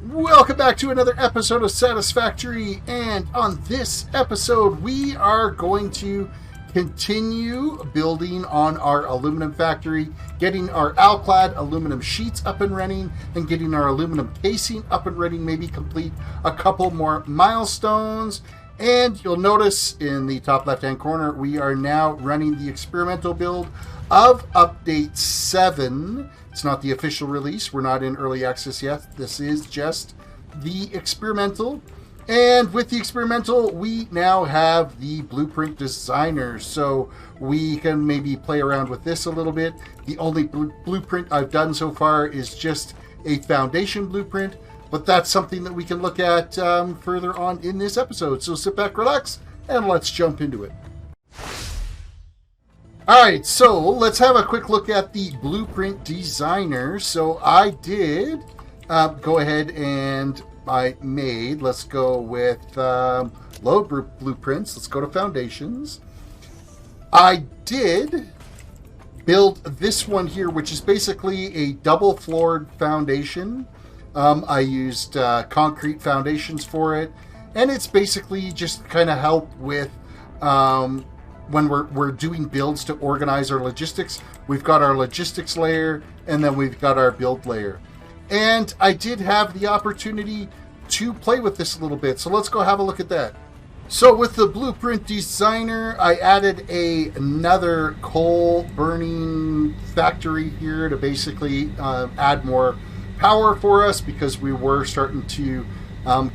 Welcome back to another episode of Satisfactory, and on this episode we are going to continue building on our aluminum factory, getting our Alclad aluminum sheets up and running, and getting our aluminum casing up and running, maybe complete a couple more milestones. And you'll notice in the top left hand corner we are now running the experimental build of update 7. It's not the official release. We're not in early access yet. This is just the experimental. And with the experimental, we now have the blueprint designer. So we can maybe play around with this a little bit. The only blueprint I've done so far is just a foundation blueprint. But that's something that we can look at further on in this episode. So sit back, relax, and let's jump into it. Alright, so let's have a quick look at the blueprint designer. So I did go ahead and let's go with load blueprints. Let's go to foundations. I did build this one here, which is basically a double floored foundation. I used concrete foundations for it, and it's basically just kind of help with when we're doing builds to organize our logistics. We've got our logistics layer, and then we've got our build layer. And I did have the opportunity to play with this a little bit, so let's go have a look at that. So with the blueprint designer, I added another coal burning factory here to basically add more power for us, because we were starting to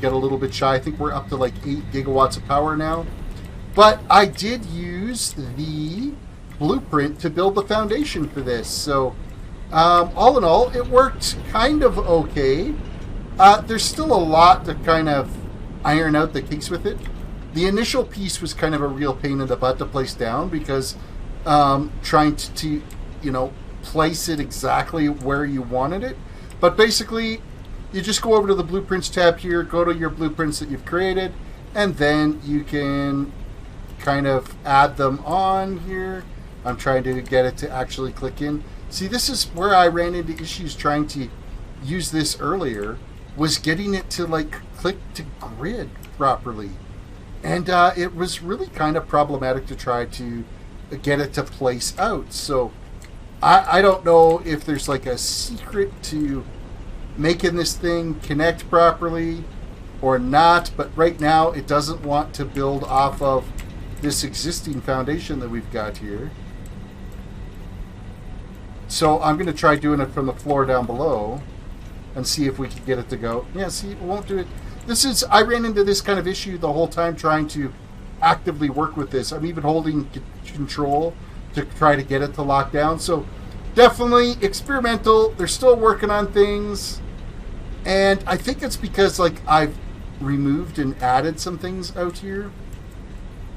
get a little bit shy. I think we're up to like 8 gigawatts of power now. But I did use the blueprint to build the foundation for this. So all in all, it worked kind of okay. There's still a lot to kind of iron out the kinks with it. The initial piece was kind of a real pain in the butt to place down, because trying to place it exactly where you wanted it. But basically, you just go over to the Blueprints tab here, go to your blueprints that you've created, and then you can kind of add them on here. I'm trying to get it to actually click in. See, this is where I ran into issues trying to use this earlier, was getting it to like click to grid properly. And it was really kind of problematic to try to get it to place out. So I don't know if there's like a secret to making this thing connect properly or not, but right now it doesn't want to build off of this existing foundation that we've got here. So I'm going to try doing it from the floor down below and see if we can get it to go. Yeah, see, it won't do it. I ran into this kind of issue the whole time trying to actively work with this. I'm even holding control to try to get it to lock down. So definitely experimental. They're still working on things. And I think it's because like I've removed and added some things out here,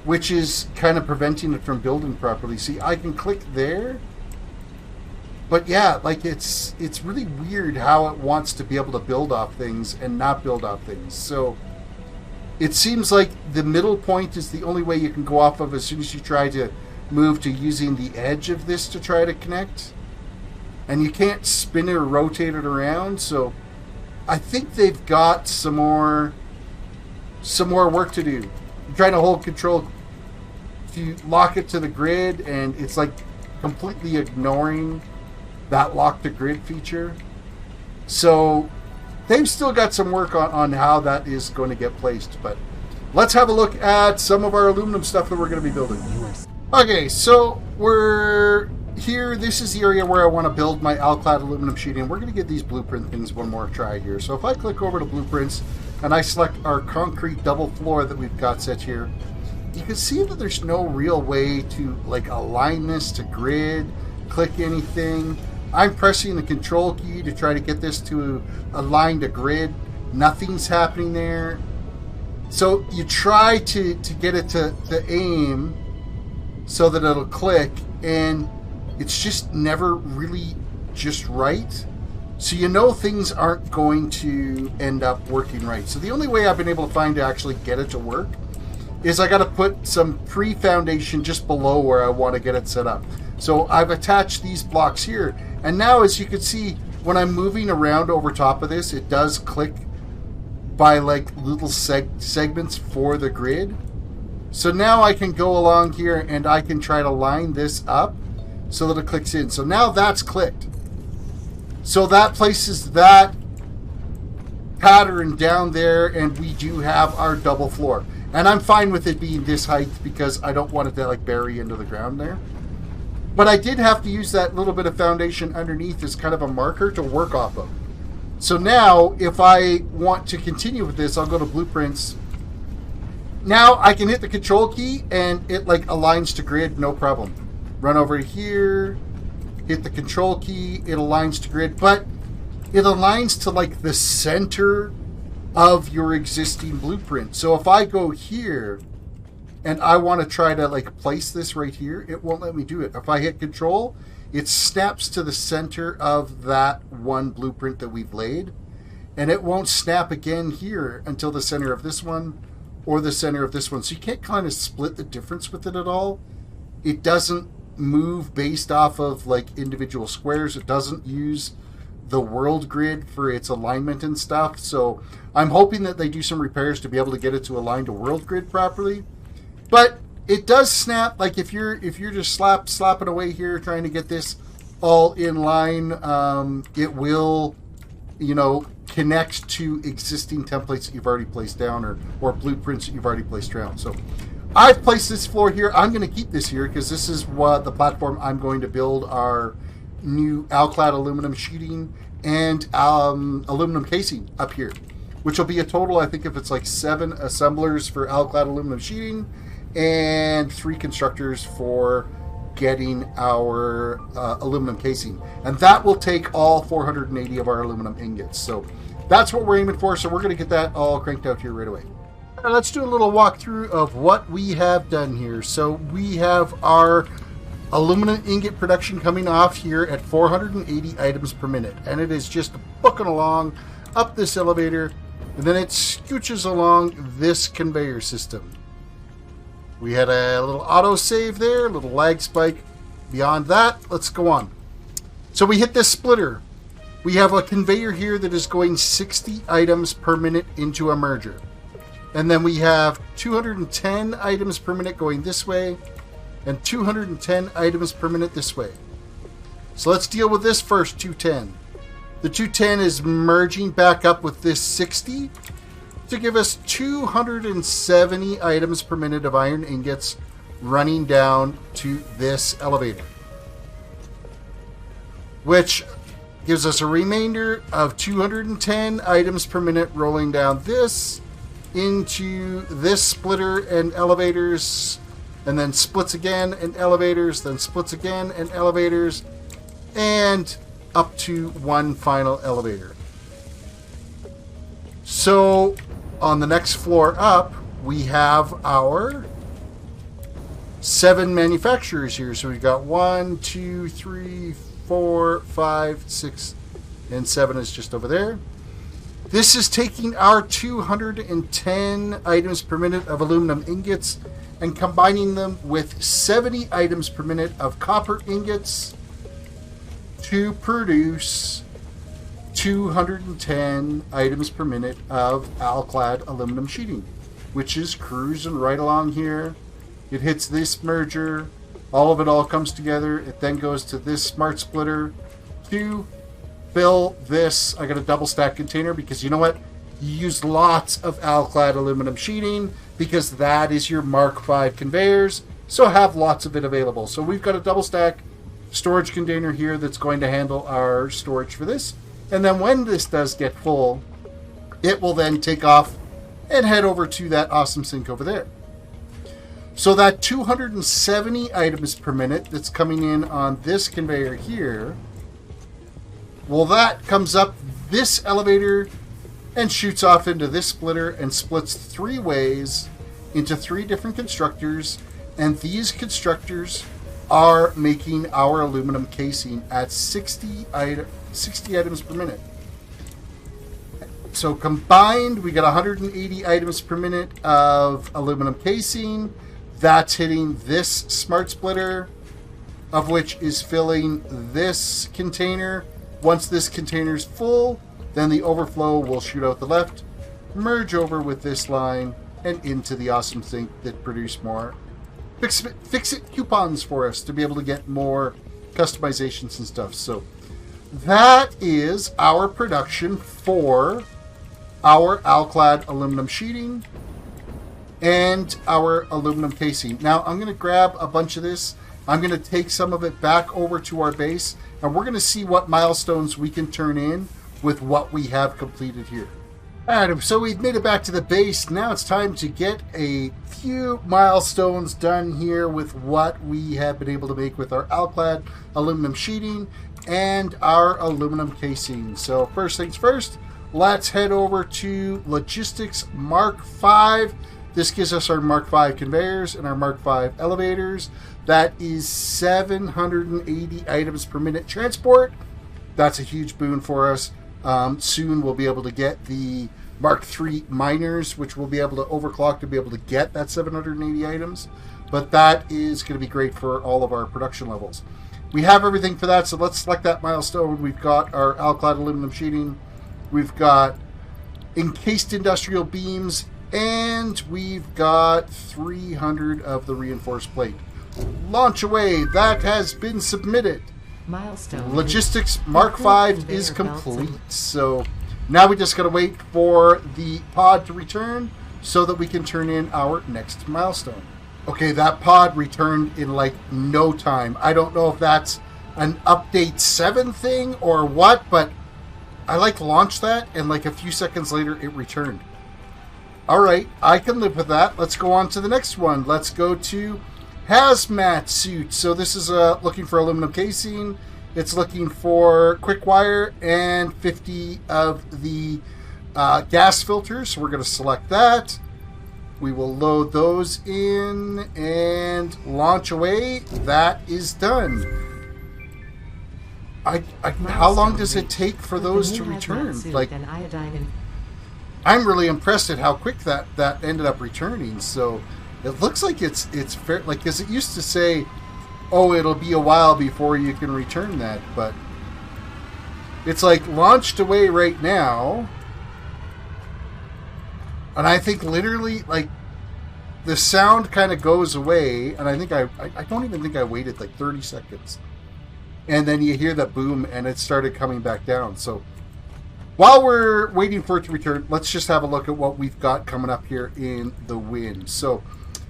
which is kind of preventing it from building properly. See, I can click there. But yeah, like it's really weird how it wants to be able to build off things and not build off things. So it seems like the middle point is the only way you can go off of as soon as you try to move to using the edge of this to try to connect. And you can't spin it or rotate it around. So I think they've got some more work to do. I'm trying to hold control to lock it to the grid, and it's like completely ignoring that lock to grid feature. So they've still got some work on how that is going to get placed. But let's have a look at some of our aluminum stuff that we're going to be building. Okay, so we're here. This is the area where I want to build my Alclad aluminum sheeting. We're going to get these blueprint things one more try here. So if I click over to blueprints and I select our concrete double floor that we've got set here, you can see that there's no real way to like align this to grid, click anything. I'm pressing the control key to try to get this to align to grid. Nothing's happening there. So you try to get it to aim so that it'll click, and it's just never really just right. So you know things aren't going to end up working right. So the only way I've been able to find to actually get it to work is I got to put some pre-foundation just below where I want to get it set up. So I've attached these blocks here, and now as you can see, when I'm moving around over top of this, it does click by like little segments for the grid. So now I can go along here and I can try to line this up so that it clicks in. So now that's clicked. So that places that pattern down there, and we do have our double floor. And I'm fine with it being this height because I don't want it to like bury into the ground there. But I did have to use that little bit of foundation underneath as kind of a marker to work off of. So now if I want to continue with this, I'll go to blueprints. Now I can hit the control key and it like aligns to grid, no problem. Run over here, hit the control key, it aligns to grid, but it aligns to like the center of your existing blueprint. So if I go here and I want to try to like place this right here, it won't let me do it. If I hit control, it snaps to the center of that one blueprint that we've laid, and it won't snap again here until the center of this one or the center of this one. So you can't kind of split the difference with it at all. It doesn't move based off of like individual squares. It doesn't use the world grid for its alignment and stuff. So I'm hoping that they do some repairs to be able to get it to align to world grid properly. But it does snap. Like if you're just slapping away here trying to get this all in line, it will, you know, connect to existing templates that you've already placed down or blueprints that you've already placed down. So I've placed this floor here. I'm going to keep this here because this is what the platform I'm going to build our new Alclad aluminum sheeting and aluminum casing up here, which will be a total, I think if it's like 7 assemblers for Alclad aluminum sheeting and 3 constructors for getting our aluminum casing. And that will take all 480 of our aluminum ingots. So that's what we're aiming for. So we're going to get that all cranked out here right away. Now let's do a little walkthrough of what we have done here. So we have our aluminum ingot production coming off here at 480 items per minute. And it is just booking along up this elevator. And then it scooches along this conveyor system. We had a little autosave there, a little lag spike. Beyond that, let's go on. So we hit this splitter. We have a conveyor here that is going 60 items per minute into a merger. And then we have 210 items per minute going this way and 210 items per minute this way. So let's deal with this first 210. The 210 is merging back up with this 60 to give us 270 items per minute of iron ingots running down to this elevator, which gives us a remainder of 210 items per minute rolling down this into this splitter and elevators, and then splits again and elevators, then splits again and elevators, and up to one final elevator. So on the next floor up, we have our 7 manufacturers here. So we've got 1, 2, 3, 4, 5, 6, and 7 is just over there. This is taking our 210 items per minute of aluminum ingots and combining them with 70 items per minute of copper ingots to produce 210 items per minute of Alclad aluminum sheeting, which is cruising right along here. It hits this merger, all of it all comes together. It then goes to this smart splitter to fill this. I got a double stack container because you know what? You use lots of Alclad aluminum sheeting because that is your Mark 5 conveyors, so have lots of it available. So we've got a double stack storage container here that's going to handle our storage for this. And then when this does get full, it will then take off and head over to that awesome sink over there. So that 270 items per minute that's coming in on this conveyor here, well, that comes up this elevator and shoots off into this splitter and splits 3 ways into 3 different constructors. And these constructors are making our aluminum casing at 60 items per minute. So combined, we got 180 items per minute of aluminum casing. That's hitting this smart splitter, of which is filling this container. Once this container is full, then the overflow will shoot out the left, merge over with this line, and into the awesome sink that produced more FICSIT coupons for us to be able to get more customizations and stuff. So that is our production for our Alclad aluminum sheeting and our aluminum casing. Now I'm going to grab a bunch of this. I'm going to take some of it back over to our base, and we're going to see what milestones we can turn in with what we have completed here. Alright, so we've made it back to the base. Now it's time to get a few milestones done here with what we have been able to make with our Alclad aluminum sheeting and our aluminum casing. So first things first, let's head over to Logistics Mark 5. This gives us our Mark 5 conveyors and our Mark 5 elevators. That is 780 items per minute transport. That's a huge boon for us. Soon we'll be able to get the Mark III miners, which we'll be able to overclock to be able to get that 780 items. But that is going to be great for all of our production levels. We have everything for that, so let's select that milestone. We've got our Alclad aluminum sheeting. We've got encased industrial beams, and we've got 300 of the reinforced plate. Launch away. That has been submitted. Milestone. Logistics Mark 5 is complete. So now we just got to wait for the pod to return so that we can turn in our next milestone. Okay, that pod returned in like no time. I don't know if that's an update 7 thing or what, but I launched that and like a few seconds later it returned. All right, I can live with that. Let's go on to the next one. Let's go to Hazmat suit. So this is looking for aluminum casing. It's looking for quick wire and 50 of the gas filters. So we're going to select that. We will load those in and launch away. That is done. How long does it take for those to return? Like, I'm really impressed at how quick that ended up returning. So it looks like it's fair, like, because it used to say, oh, it'll be a while before you can return that, but it's like launched away right now. And I think literally, like, the sound kind of goes away, and I think I don't even think I waited like 30 seconds. And then you hear that boom, and it started coming back down. So while we're waiting for it to return, let's just have a look at what we've got coming up here in the wind. So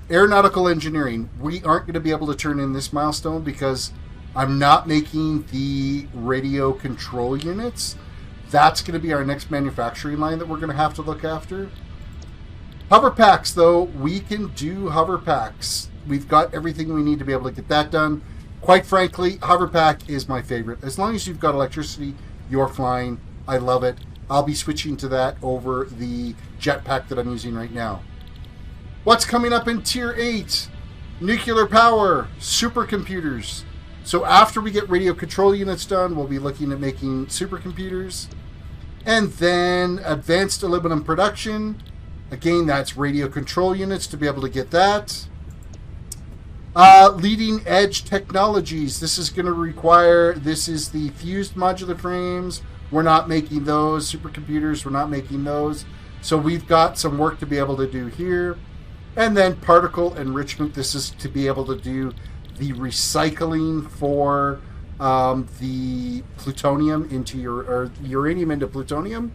aeronautical engineering, we aren't going to be able to turn in this milestone because I'm not making the radio control units. That's going to be our next manufacturing line that we're going to have to look after. Hover packs, though, we can do hover packs. We've got everything we need to be able to get that done. Quite frankly, hover pack is my favorite. As long as you've got electricity, you're flying. I love it. I'll be switching to that over the jetpack that I'm using right now. What's coming up in Tier 8? Nuclear power, supercomputers. So after we get radio control units done, we'll be looking at making supercomputers. And then advanced aluminum production. Again, that's radio control units to be able to get that. Leading edge technologies. This is going to require, this is the fused modular frames. We're not making those. Supercomputers, we're not making those. So we've got some work to be able to do here. And then particle enrichment. This is to be able to do the recycling for the plutonium into or uranium into plutonium,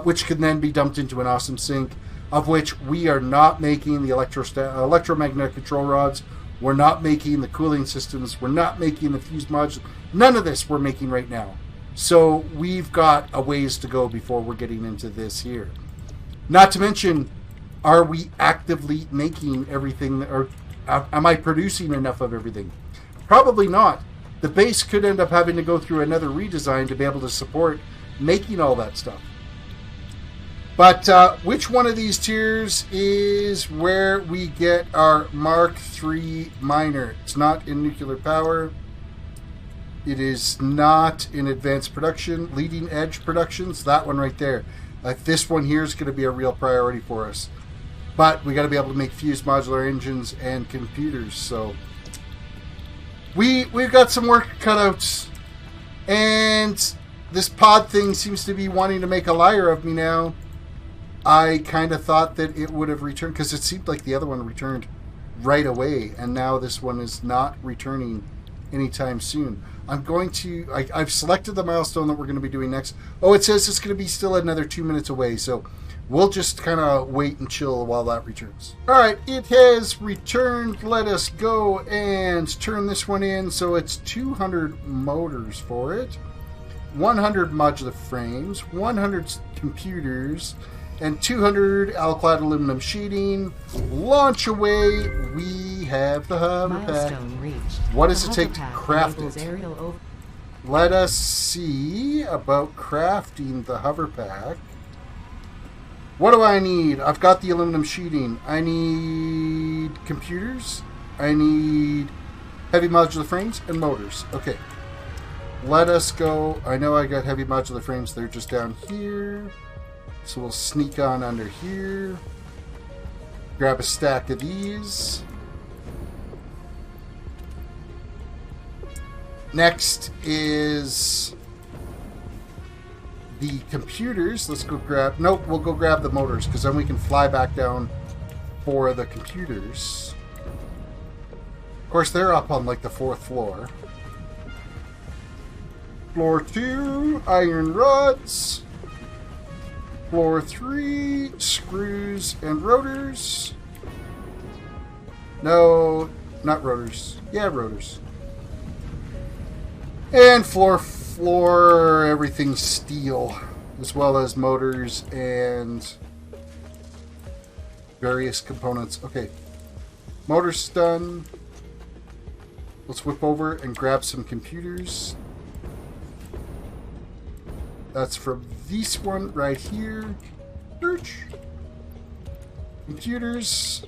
which can then be dumped into an awesome sink, of which we are not making the electromagnetic control rods. We're not making the cooling systems. We're not making the fused modules. None of this we're making right now. So we've got a ways to go before we're getting into this here. Not to mention, are we actively making everything, or am I producing enough of everything? Probably not. The base could end up having to go through another redesign to be able to support making all that stuff. But which one of these tiers is where we get our Mark III miner? It's not in nuclear power. It is not in advanced production. Leading edge productions, that one right there. This one here is going to be a real priority for us. But we got to be able to make fused modular engines and computers. So we've got some work cut out. And this pod thing seems to be wanting to make a liar of me now. I kind of thought that it would have returned, because it seemed like the other one returned right away, and now this one is not returning anytime soon. I'm going to... I've selected the milestone that we're going to be doing next. Oh, it says it's going to be still another 2 minutes away, so we'll just kind of wait and chill while that returns. Alright, it has returned. Let us go and turn this one in. So it's 200 motors for it, 100 modular frames, 100 computers, and 200 Alclad aluminum sheeting. Launch away. We have the hover pack. What does it take to craft it? Let us see about crafting the hover pack. What do I need? I've got the aluminum sheeting. I need computers. I need heavy modular frames and motors. Okay. Let us go. I know I got heavy modular frames. They're just down here. So we'll sneak on under here. Grab a stack of these. Next is the computers. Let's go grab... Nope, we'll go grab the motors, because then we can fly back down for the computers. Of course, they're up on like the 4th floor. Floor 2, iron rods. Floor 3, screws and rotors. No, not rotors. Yeah, rotors. And floor 4, everything steel, as well as motors and various components. Okay, motors done. Let's whip over and grab some computers. That's from this one right here. Search. Computers.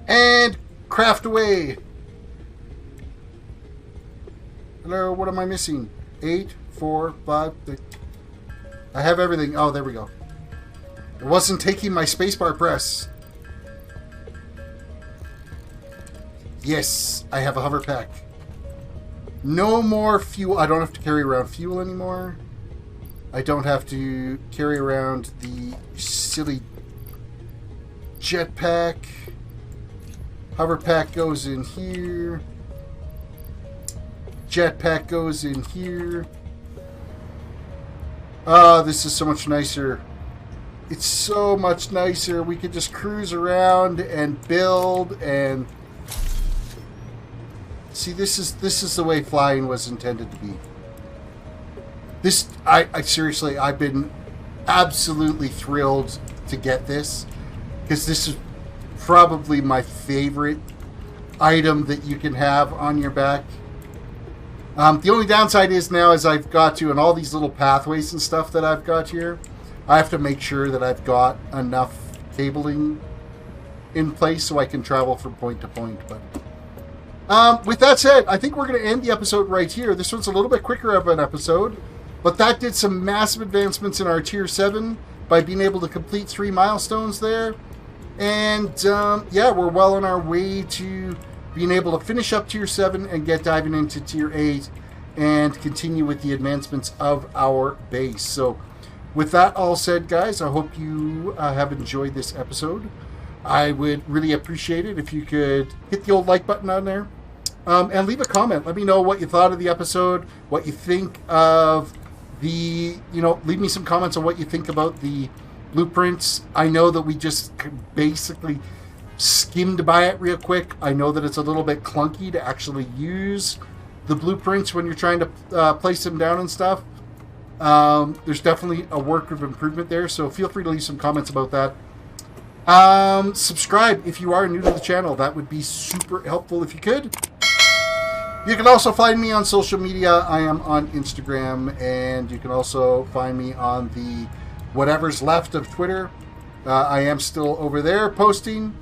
And craft away. Hello, what am I missing? 8, 4, 5, 6. I have everything. Oh, there we go. It wasn't taking my spacebar press. Yes, I have a hover pack. No more fuel. I don't have to carry around fuel anymore. I don't have to carry around the silly jetpack. Hover pack goes in here. Jetpack goes in here. Ah, this is so much nicer. It's so much nicer. We could just cruise around and build and... See, this is the way flying was intended to be. This, I seriously, I've been absolutely thrilled to get this, because this is probably my favorite item that you can have on your back. The only downside is now, as I've got to, and all these little pathways and stuff that I've got here, I have to make sure that I've got enough cabling in place so I can travel from point to point. But with that said, I think we're going to end the episode right here. This one's a little bit quicker of an episode, but that did some massive advancements in our Tier 7 by being able to complete 3 milestones there. And yeah, we're well on our way to being able to finish up Tier 7 and get diving into Tier 8 and continue with the advancements of our base. So with that all said, guys, I hope you have enjoyed this episode. I would really appreciate it if you could hit the old like button on there and leave a comment. Let me know what you thought of the episode, what you think of the, leave me some comments on what you think about the blueprints. I know that we just basically skimmed by it real quick. I know that it's a little bit clunky to actually use the blueprints when you're trying to place them down and stuff. There's definitely a work of improvement there, so feel free to leave some comments about that. Subscribe if you are new to the channel. That would be super helpful if you could. You can also find me on social media. I am on Instagram, and you can also find me on the whatever's left of Twitter. I am still over there posting.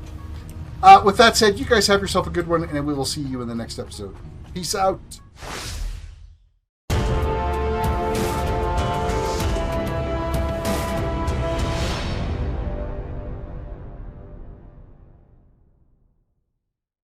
With that said, you guys have yourself a good one, and we will see you in the next episode. Peace out.